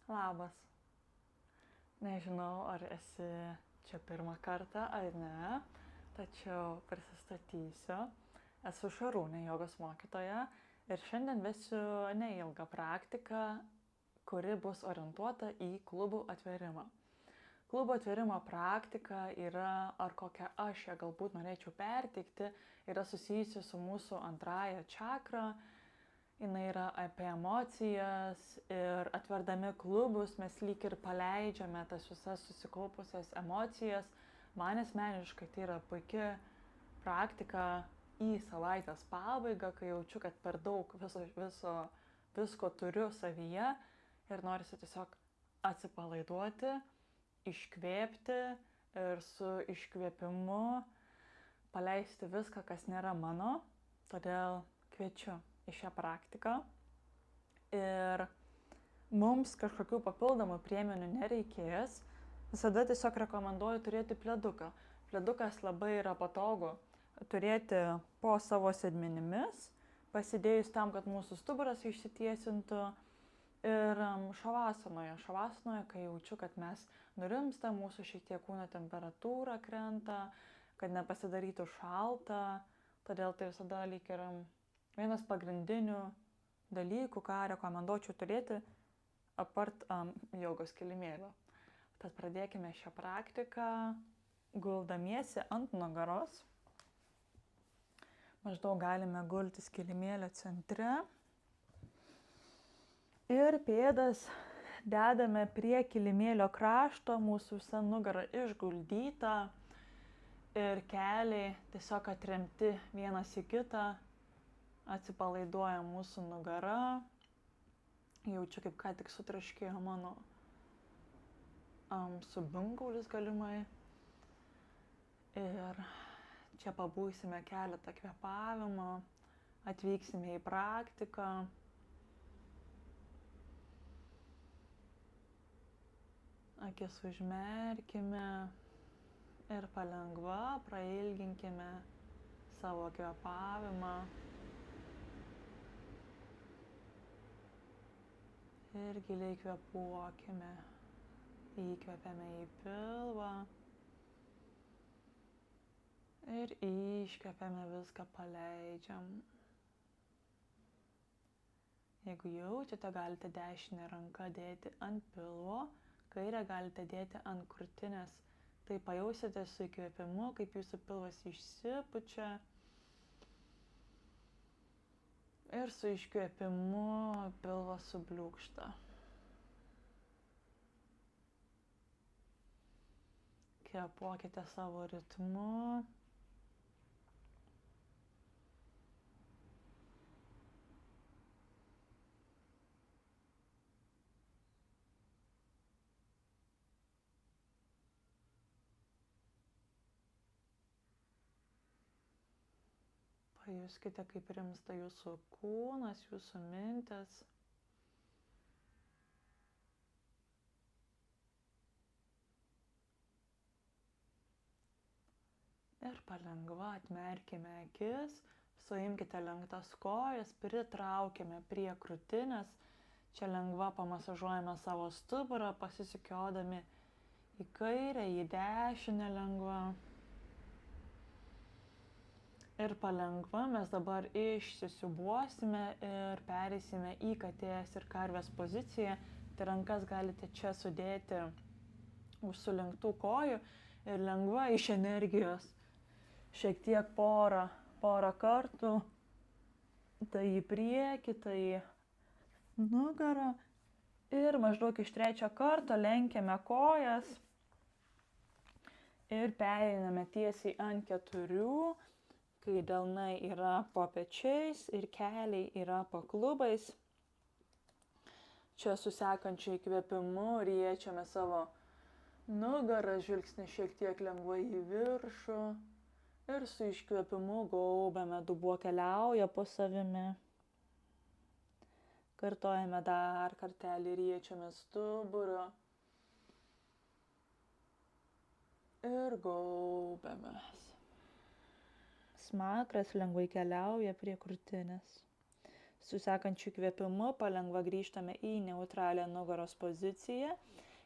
Labas. Nežinau, ar esi čia pirmą kartą ar ne, tačiau prisistatysiu. Esu Šarūnė, jogos mokytoja ir šiandien vesiu neilgą praktiką, kuri bus orientuota į klubų atvėrimą. Klubo atvėrimo praktika yra, ar kokią aš ją galbūt norėčiau perteikti, yra susijusi su mūsų antrąja čakra. Jis yra apie emocijas ir atverdami klubus mes lyg ir paleidžiame tas visas susikaupusias emocijas. Man asmeniškai tai yra puikia praktika į savaitės pabaigą, kai jaučiu, kad per daug visko turiu savyje ir norisi tiesiog atsipalaiduoti, iškvėpti ir su iškvėpimu paleisti viską, kas nėra mano. Todėl kviečiu į šią praktiką ir mums kažkokių papildomų priemonių nereikės. Visada tiesiog rekomenduoju turėti pleduką. Pledukas labai yra patogu turėti po savo sėdmenimis, pasidėjus tam, kad mūsų stuburas išsitiesintų. Ir šavasanoje, kai jaučiu, kad mes nurimstam, mūsų šiek tiek kūno temperatūra krenta, kad nepasidarytų šalta, todėl tai visada lyg yra vienas pagrindinių dalykų, ką rekomenduočiau turėti apart jogos kilimėlio. Tad pradėkime šią praktiką guldamiesi ant nugaros. Maždaug galime gultis kilimėlio centre. Ir pėdas dedame prie kilimėlio krašto, mūsų visa nugara išguldyta ir keliai tiesiog atremti vienas į kitą. Atsipalaiduoja mūsų nugara. Jaučiu, kaip ką tik sutraškėjo mano subunkaulis galimai. Ir čia pabūsime keletą kvėpavimų, atvyksime į praktiką. Akis užmerkime ir palengva prailginkime savo kvėpavimą. Ir giliai kvėpuokime. Įkvepiame į pilvą. Ir iškvepiame, viską paleidžiam. Jeigu jaučiate, galite dešinę ranką dėti ant pilvo, kairę galite dėti ant krūtinės. Tai pajausite su įkvėpimu, kaip jūsų pilvas išsipučia. Ir su iškvėpimu pilvas subliūkšta. Kvėpuokite savo ritmu. Pajuskite, kaip rimsta jūsų kūnas, jūsų mintis. Ir palengva atmerkime akis, suimkite lenktas kojas, pritraukime prie krūtinės. Čia lengva pamasažuojame savo stuburą, pasisukiodami į kairę, į dešinę lengva. Ir palengva mes dabar išsisiubuosime ir pereisime į katės ir karvės poziciją. Tai rankas galite čia sudėti už sulenktų kojų ir lengva iš energijos. Šiek tiek porą kartų. Tai į priekį, tai į nugarą. Ir maždaug iš trečio karto lenkiame kojas. Ir pereiname tiesiai ant keturių. Kai delnai yra po pečiais ir keliai yra po klubais. Čia su sekančiu įkvėpimu riečiame savo nugarą, žvilgsnį šiek tiek lengvai į viršų. Ir su iškvėpimu gaubiame, dubuo keliauja po savimi. Kartojame dar kartelį, riečiame stuburą. Ir gaubiamės. Smakras lengvai keliauja prie krūtinės. Su sekančiu įkvėpimu palengva grįžtame į neutralią nugaros poziciją.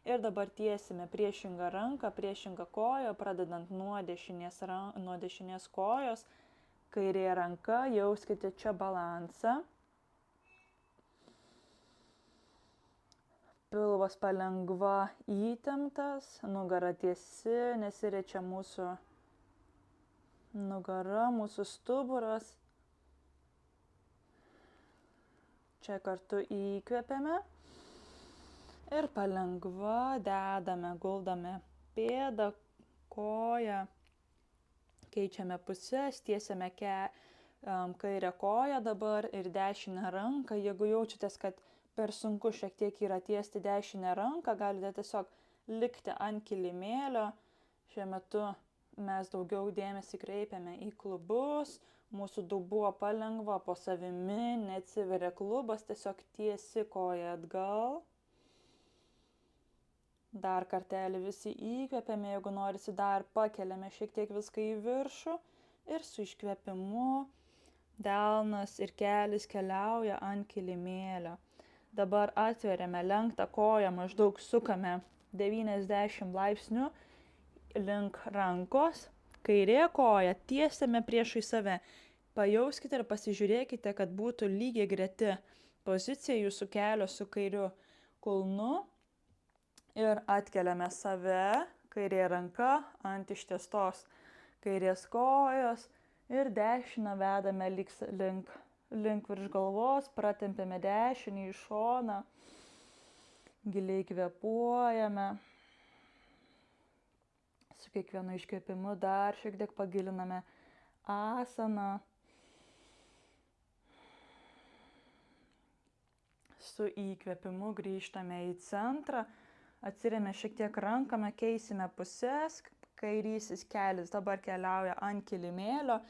Ir dabar tiesime priešingą ranką, priešingą koją, pradedant nuo dešinės kojos. Kairė ranka, jauskite čia balansą. Pilvas palengva įtemptas, nugara tiesi, nesiriečia mūsų nugara, mūsų stuburas. Čia kartu įkvepiame ir palengva dedame, guldame pėdą, koją, keičiame pusės, tiesiame kairę koją dabar ir dešinę ranką. Jeigu jaučiatės, kad per sunku šiek tiek yra tiesti dešinę ranką, galite tiesiog likti ant kilimėlio. Šiuo metu mes daugiau dėmesį kreipiame į klubus, mūsų dubuo palengva po savimi, neatsiveria klubas, tiesiog tiesi koja atgal. Dar kartelį visi įkvepiame, jeigu norisi dar pakeliame šiek tiek viską į viršų ir su iškvėpimu delnas ir kelis keliauja ant kilimėlio. Dabar atveriame lenktą koją, maždaug sukame 90 laipsnių link rankos. Kairė koja tiesiame priešai save. Pajauskite ir pasižiūrėkite, kad būtų lygiai greti pozicija jūsų kelio su kairiu kulnu. Ir atkeliame save, kairė ranka ant ištiestos kairės kojos ir dešinę vedame link virš galvos, pratempiame dešinį į šoną, giliai kvėpuojame. Su kiekvienu iškvėpimu dar šiek tiek pagiliname asaną. Su įkvėpimu grįžtame į centrą, atsirėmė šiek tiek ranką, keisime pusės, kairysis kelis dabar keliauja ant kilimėlio.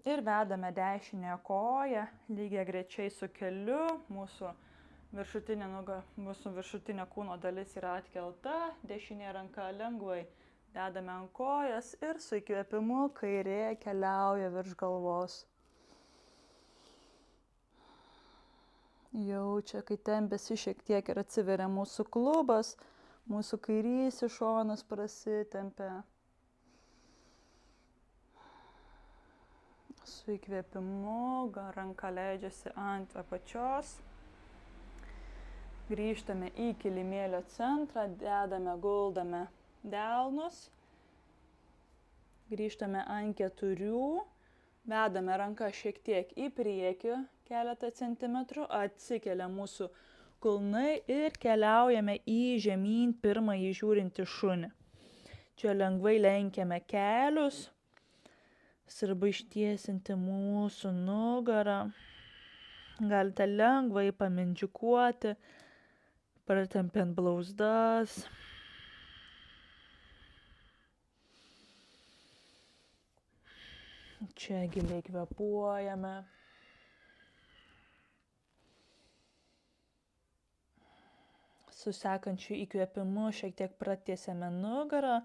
Ir vedame dešinę koją lygiai grečiai su keliu, mūsų viršutinė kūno dalis yra atkelta, dešinė ranka lengvai dedame ant kojas ir su įkvėpimu kairė keliauja virš galvos. Jaučia, kai tempiasi šiek tiek ir atsiveria mūsų klubas, mūsų kairysis šonas prasitempia. Su įkvėpimu ranka leidžiasi ant apačios. Grįžtame į kilimėlio centrą, guldame delnus. Grįžtame ant 4, vedame ranką šiek tiek į priekį, keletą centimetrų, atsikelia mūsų kulnai ir keliaujame į žemyn pirmąjį žiūrintį šunį. Čia lengvai lenkiame kelius. Svarbu ištiesinti mūsų nugarą. Galite lengvai pamindžikuoti, pratempiant blauzdas. Čia giliai kvėpuojame. Su sekančiu įkvėpimu šiek tiek pratiesiame nugarą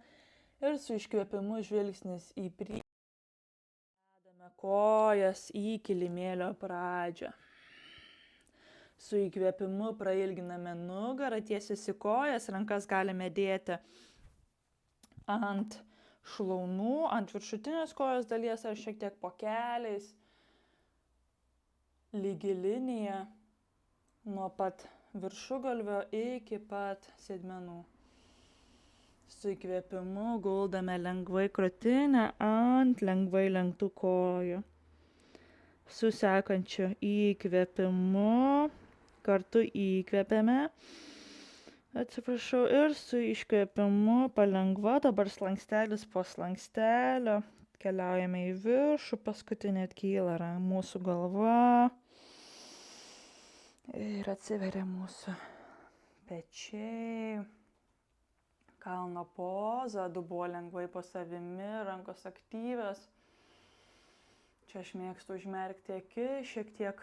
ir su iškvėpimu žvilgsnis į priekį. Kojas į kilimėlio pradžią. Su įkvėpimu prailginame nugarą, tiesiasi kojas, rankas galime dėti ant šlaunų, ant viršutinės kojos dalies ar šiek tiek po keliais. Lygi linija nuo pat viršugalvio iki pat sėdmenų. Su įkvėpimu guldame lengvai krūtinę ant lengvai lenktų kojų. Su sekančiu įkvėpimu kartu įkvėpiame. Ir su iškvėpimu palengva, dabar slankstelis po slankstelio. Keliaujame į viršų, paskutinė atkyla mūsų galva. Ir atsiveria mūsų pečiai. Kalno poza, dubuo lengvai po savimi, rankos aktyvios. Čia aš mėgstu užmerkti akis, šiek tiek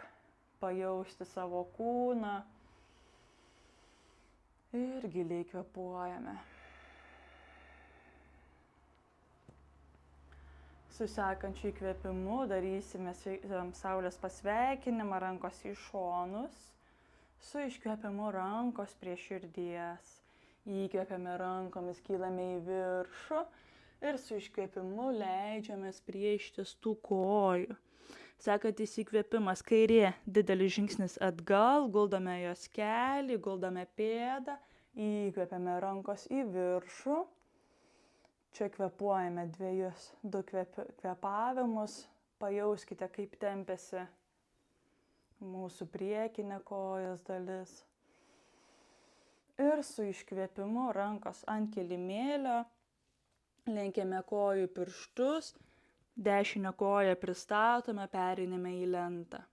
pajausti savo kūną. Ir giliai kvėpuojame. Su sekančiu įkvėpimu darysime saulės pasveikinimą, rankos į šonus. Su iškvėpimu rankos prie širdies. Įkvėpiame rankomis, kylame į viršų ir su iškvėpimu leidžiamės prie ištiestų kojų. Sekantis įkvėpimas kairė, didelis žingsnis atgal, guldome jos kelį, guldome pėdą, įkvėpiame rankos į viršų. Čia kvėpuojame du kvėpavimus, pajauskite, kaip tempiasi mūsų priekinė kojos dalis. Ir su iškvėpimu rankos ant kilimėlio, lenkiame kojų pirštus, dešinę koją pristatome, pereiname į lentą.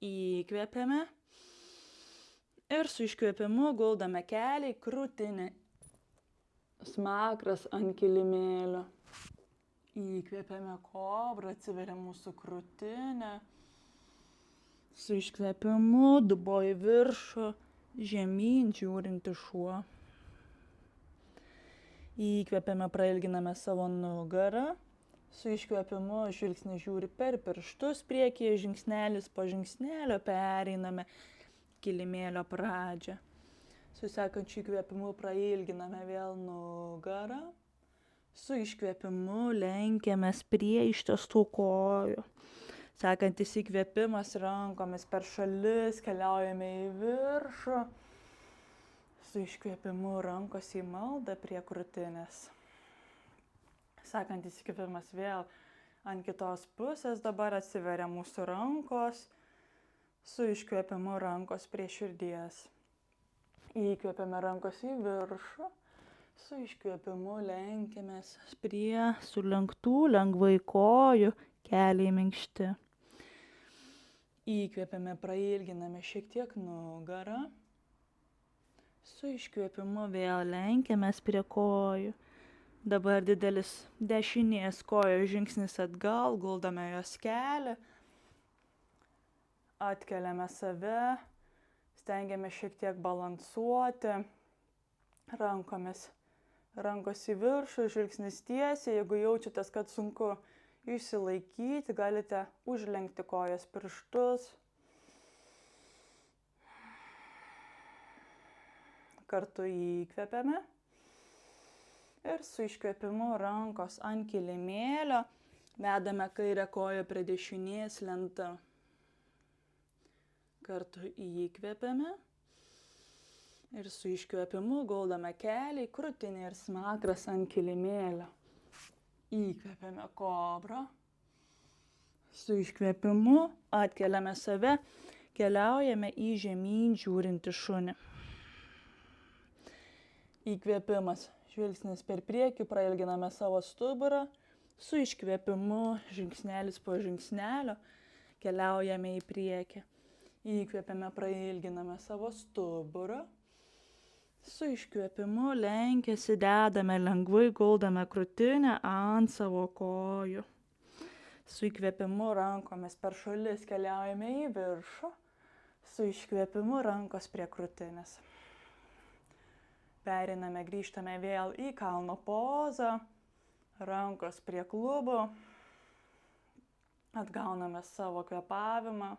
Įkvėpiame ir su iškvėpimu guldame kelį, krūtinę. Smakras ant kilimėlio. Įkvėpiame kobrą, atsiveria mūsų krūtinė. Su iškvėpimu dubuo į viršų, žemyn žiūrinti šuo. Įkvėpiame, prailginame savo nugarą. Su iškvėpimu žvilgsnis žiūri per pirštus priekyje, žingsnelis po žingsnelio pereiname kilimėlio pradžią. Su sekančiu įkvėpimu prailginame vėl nugarą. Su iškvėpimu lenkiamės prie ištiestų kojų. Sekantis įkvėpimas rankomis per šalis, keliaujame į viršų. Su iškvėpimu rankos į maldą prie krūtinės. Sekantis įkvėpimas vėl ant kitos pusės, dabar atsiveria mūsų rankos. Su iškvėpimu rankos prie širdies. Įkvėpiame rankos į viršų, su iškvėpimu lenkiamės prie sulenktų lengvai kojų, keliai minkšti. Įkvėpiame, prailginame šiek tiek nugarą, su iškvėpimu vėl lenkiamės prie kojų. Dabar didelis dešinės kojos žingsnis atgal, guldame jos kelią, atkeliame save. Stengiame šiek tiek balansuoti rankomis. Rankos į viršų, žvilgsnis tiesiai. Jeigu jaučiatės, kad sunku išsilaikyti, galite užlenkti kojos pirštus. Kartu įkvėpiame. Ir su iškvėpimu rankos ant kilimėlio vedame kairę koją prie dešinės lenta. Kartu įkvėpiame ir su iškvėpimu guldame kelį, krūtinė ir smakras ant kilimėlio. Įkvėpiame kobrą. Su iškvėpimu atkeliame save, keliaujame į žemyn žiūrinti šunį. Įkvėpimas, žvilgsnis per priekį, prailginame savo stuburą. Su iškvėpimu žingsnelis po žingsnelio keliaujame į priekį. Įkvėpiame, prailginame savo stuburą. Su iškvėpimu lenkiasi, dedame lengvai, guldame krūtinę ant savo kojų. Su įkvėpimu rankomis per šalis keliaujame į viršų. Su iškvėpimu rankos prie krūtinės. Pereiname, grįžtame vėl į kalno pozą. Rankos prie klubų. Atgauname savo kvėpavimą.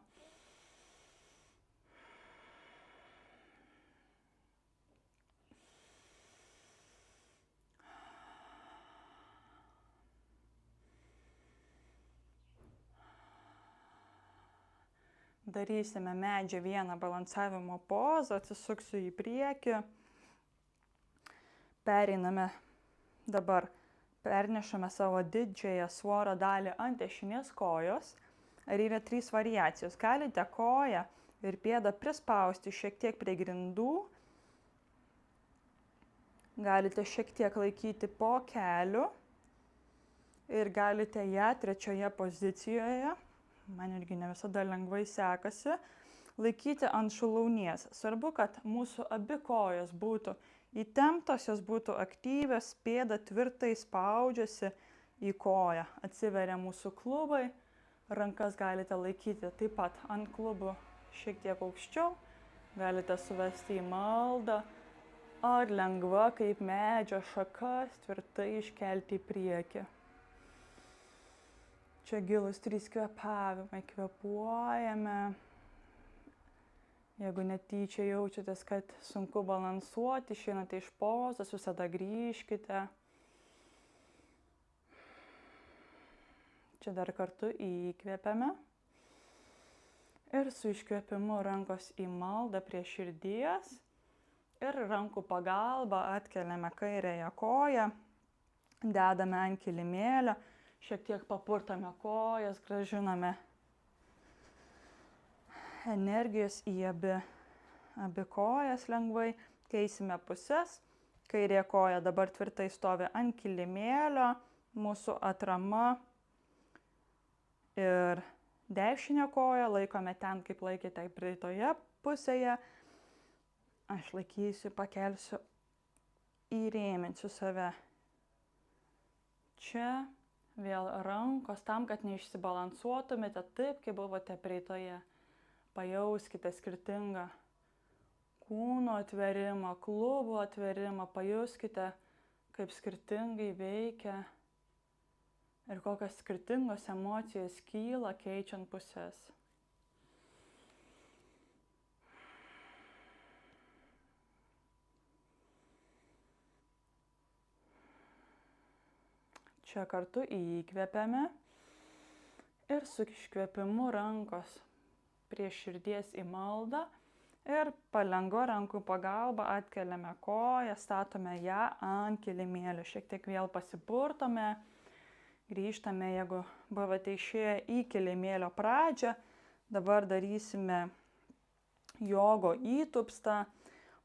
Darysime medžio vieną balansavimo pozą, atsisuksiu į priekį. Pereiname dabar, pernešame savo didžiąją svorio dalį ant dešinės kojos. Ir yra 3 variacijos. Galite koją ir pėdą prispausti šiek tiek prie grindų. Galite šiek tiek laikyti po keliu. Ir galite ją trečioje pozicijoje, man irgi ne visada lengvai sekasi, laikyti ant šulaunies. Svarbu, kad mūsų abi kojos būtų įtemptos, jos būtų aktyvios, pėda tvirtai spaudžiasi į koją. Atsiveria mūsų klubai, rankas galite laikyti taip pat ant klubų šiek tiek aukščiau, galite suvesti į maldą ar lengva kaip medžio šakas tvirtai iškelti į priekį. Čia gilus 3 kvėpavimai. Kvėpuojame. Jeigu netyčia jaučiatės, kad sunku balansuoti, išeinate iš pozos, visada grįžkite. Čia dar kartu įkvėpiame. Ir su iškvėpimu rankos į maldą prie širdies. Ir rankų pagalba atkeliame kairėje koją. Dedame ant kilimėlio. Šiek tiek papurtame kojas, grąžiname energijos į abi kojas lengvai. Keisime pusės. Kairė koja dabar tvirtai stovi ant kilimėlio. Mūsų atrama. Ir dešinę koją laikome ten, kaip laikėte praeitoje pusėje. Aš laikysiu, pakelsiu, įrėminsiu save. Čia vėl rankos tam, kad neišsibalansuotumėte taip, kaip buvote praeitoje. Pajauskite skirtingą kūno atverimą, klubo atverimą. Pajuskite, kaip skirtingai veikia ir kokios skirtingos emocijos kyla keičiant puses. Čia kartu įkvėpiame ir su iškvėpimu rankos prie širdies į maldą ir palengva rankų pagalba atkeliame koją, statome ją ant kilimėlio. Šiek tiek vėl pasipurtome, grįžtame, jeigu buvote išėję į kilimėlio pradžią. Dabar darysime jogo įtupstą.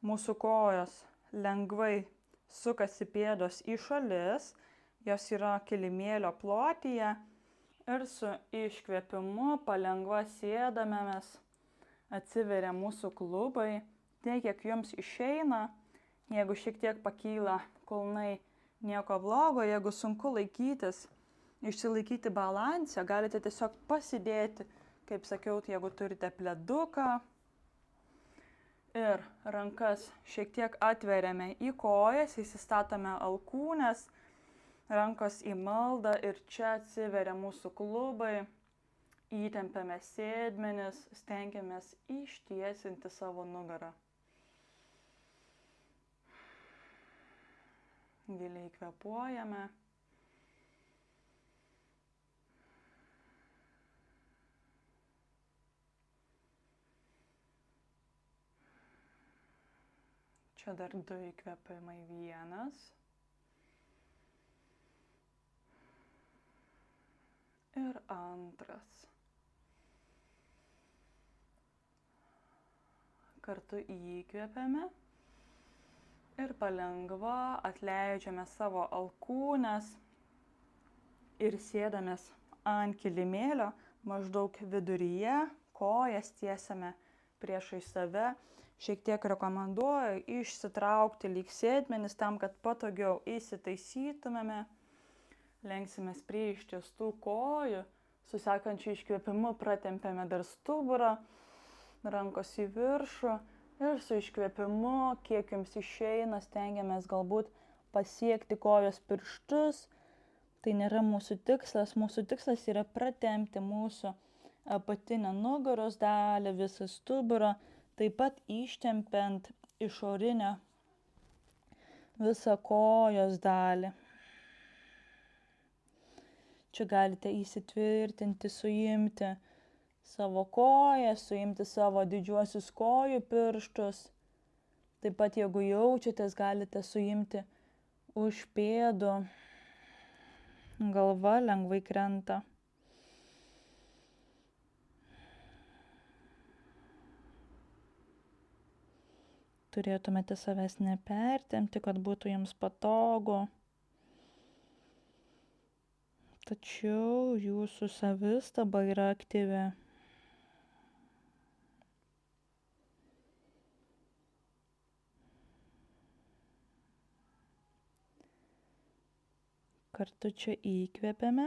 Mūsų kojos lengvai sukasi pėdos į šalis. Jos yra kilimėlio plotyje ir su iškvėpimu palengva sėdame mes, atsiveria mūsų klubai, tiek kiek jums išeina. Jeigu šiek tiek pakyla kulnai, nieko blogo. Jeigu sunku laikytis, išsilaikyti balansą, galite tiesiog pasidėti, kaip sakiau, jeigu turite pleduką. Ir rankas šiek tiek atveriame į kojas, įsistatome alkūnes. Rankos į maldą ir čia atsiveria mūsų klubai, įtempiame sėdmenis, stengiamės ištiesinti savo nugarą. Giliai kvėpuojame. Čia dar 2 įkvėpimai, 1. Ir 2. Kartu įkvėpiame ir palengva atleidžiame savo alkūnes ir sėdamės ant kilimėlio maždaug viduryje, kojas tiesiame priešai save. Šiek tiek rekomenduoju išsitraukti lyg sėdmenis tam, kad patogiau įsitaisytumėme. Lenksimės prie ištiestų kojų, su sekančiu iškvėpimu pratempiame dar stuburą, rankos į viršų ir su iškvėpimu, kiek jums išeina, stengiamės galbūt pasiekti kojos pirštus. Tai nėra mūsų tikslas yra pratempti mūsų apatinę nugaros dalį, visą stuburą, taip pat ištempiant išorinę visą kojos dalį. Čia galite įsitvirtinti, suimti savo koją, suimti savo didžiuosius kojų pirštus. Taip pat, jeigu jaučiatės, galite suimti už pėdų. Galva lengvai krenta. Turėtumėte savęs nepertempti, kad būtų jums patogu. Tačiau jūsų savistaba yra aktyvi. Kartu čia įkvėpiame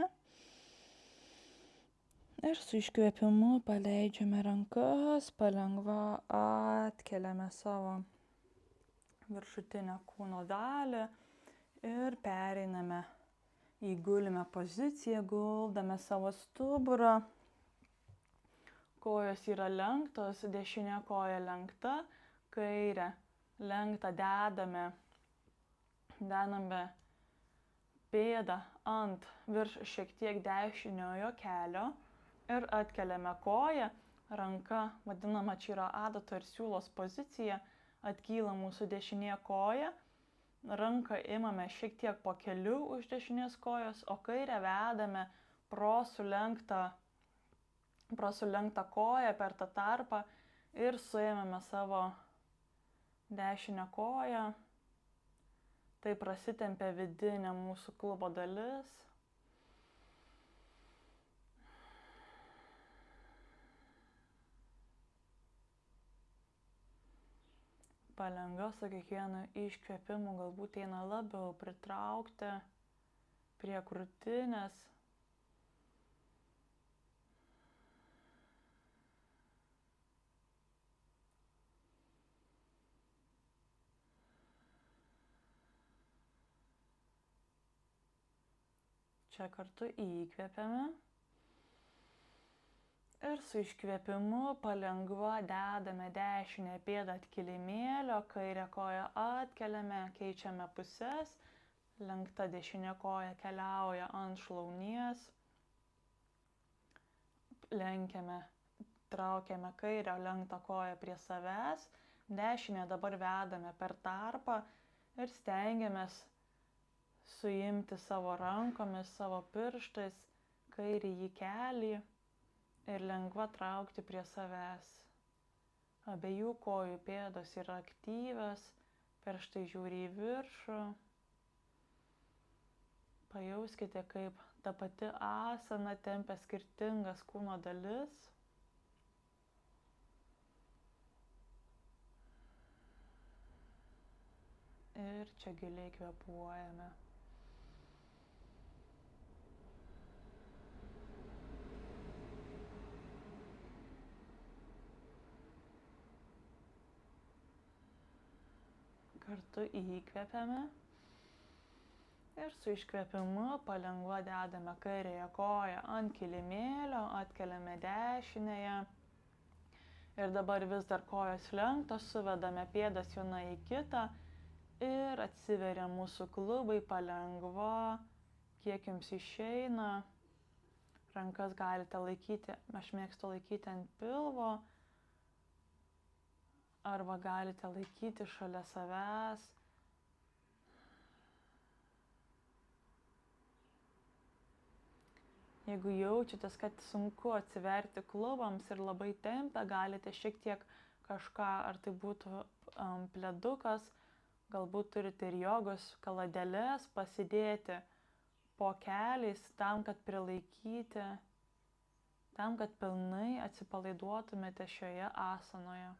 ir su iškvėpimu paleidžiame rankas, palengva atkeliame savo viršutinę kūno dalį ir pereiname į gulime poziciją, guldame savo stuburą. Kojos yra lenktos, dešinė koja lenkta, kairė lenkta, dedame pėdą ant virš šiek tiek dešiniojo kelio ir atkeliame koją, ranka, vadinama čia yra adato ir siūlos pozicija, atkyla mūsų dešinė koja, ranką imame šiek tiek po keliu už dešinės kojos, o kairę vedame pro sulenktą koją per tą tarpą ir suėmėme savo dešinę koją. Tai prasitempia vidinė mūsų klubo dalis. Palengva su kiekvienu iškvėpimu galbūt eina labiau pritraukti prie krūtinės. Čia kartu įkvėpiame ir su iškvėpimu palengva dedame dešinę pėdą ant kilimėlio, kairę koją atkeliame, keičiame puses, lenkta dešinė koja keliauja ant šlaunies, lenkiame, traukiame kairę lenktą koją prie savęs, dešinę dabar vedame per tarpą ir stengiamės suimti savo rankomis, savo pirštais, kairįjį kelį ir lengva traukti prie savęs. Abiejų kojų pėdos yra aktyvios, pirštai žiūri į viršų. Pajauskite, kaip ta pati asana tempia skirtingas kūno dalis. Ir čia giliai kvėpuojame. Kartu įkvėpiame ir su iškvėpimu palengva dedame kairėje koją ant kilimėlio, atkeliame dešinėje ir dabar vis dar kojos lenktos, suvedame pėdas viena į kitą ir atsiveria mūsų klubai palengva, kiek jums išeina. Rankas galite laikyti, aš mėgstu laikyti ant pilvo, arba galite laikyti šalia savęs. Jeigu jaučiatės, kad sunku atsiverti klubams ir labai tempia, galite šiek tiek kažką, ar tai būtų pledukas, galbūt turite ir jogos kaladeles pasidėti po keliais tam, kad prilaikyti, tam, kad pilnai atsipalaiduotumėte šioje asanoje.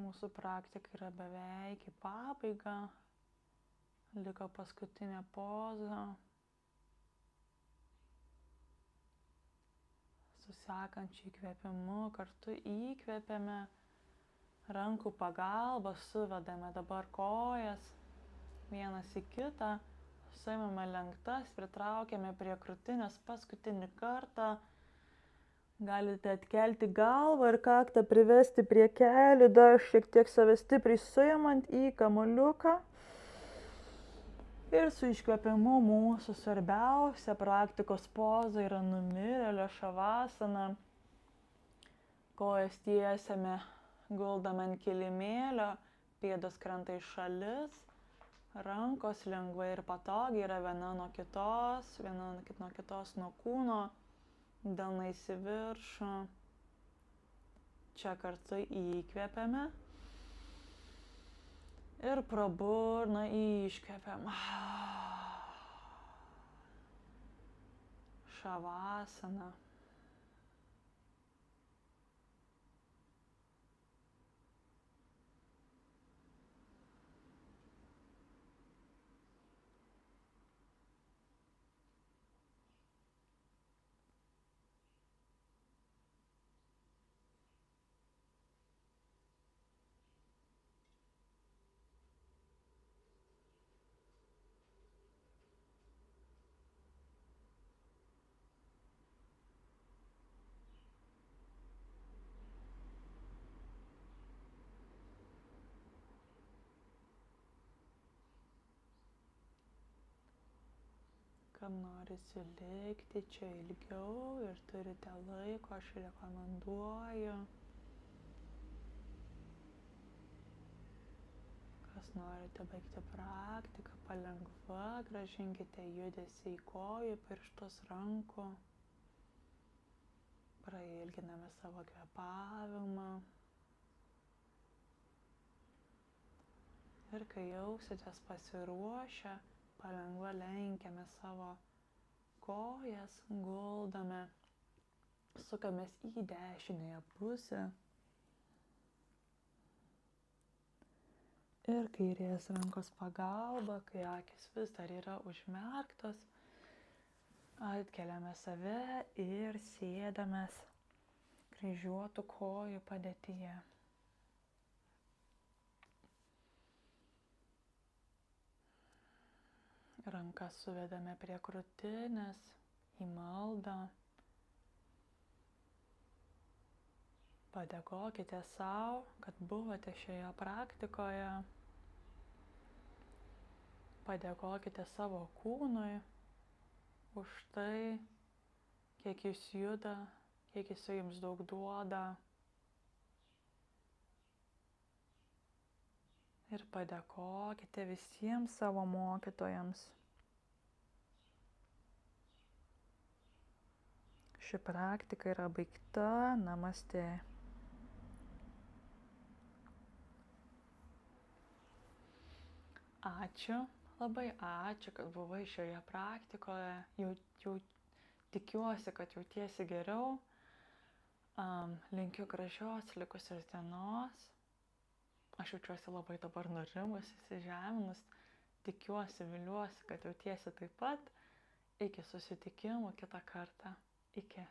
Mūsų praktika yra beveik į pabaigą, liko paskutinė poza. Su sekančiu įkvėpimu kartu įkvėpiame, rankų pagalba suvedame dabar kojas vienas į kitą, suimame lenktas, pritraukiame prie krūtinės paskutinį kartą. Galite atkelti galvą ir kaktą privesti prie kelių, dar šiek tiek save stipriai suimant į kamuoliuką. Ir su iškvėpimu mūsų svarbiausia praktikos poza yra numirėlio šavasana. Kojas tiesiame, guldame ant kilimėlio, pėdos krenta į šalis, rankos lengvai ir patogiai yra viena nuo kitos nuo kūno. Delnais į viršų. Čia kartu įkvėpiame ir pro burną iškvėpiam. Šavasana. kam norisi likti čia ilgiau ir turite laiko, aš rekomenduoju. Kas norite baigti praktiką, palengva grąžinkite judesį į kojų, pirštus, rankų. Prailginame savo kvėpavimą. Ir kai jausitės pasiruošę, palengva lenkiame savo kojas, guldame, sukamės į dešinėje pusę. Ir kairės rankos pagalba, kai akys vis dar yra užmerktos, atkeliame save ir sėdamės kryžiuotų kojų padėtyje. Rankas suvedame prie krūtinės, į maldą. Padėkokite sau, kad buvote šioje praktikoje. Padėkokite savo kūnui už tai, kiek jis juda, kiek jis jums daug duoda. Ir padėkokite visiems savo mokytojams. Ši praktika yra baigta. Namaste. Ačiū, labai ačiū, kad buvai šioje praktikoje. Jau tikiuosi, kad jautiesi geriau. Linkiu gražios likusios dienos. Aš jaučiuosi labai dabar nurimus, įsižeminus. Tikiuosi, viliuosi, kad jautiesi taip pat. Iki susitikimų kitą kartą. Iki.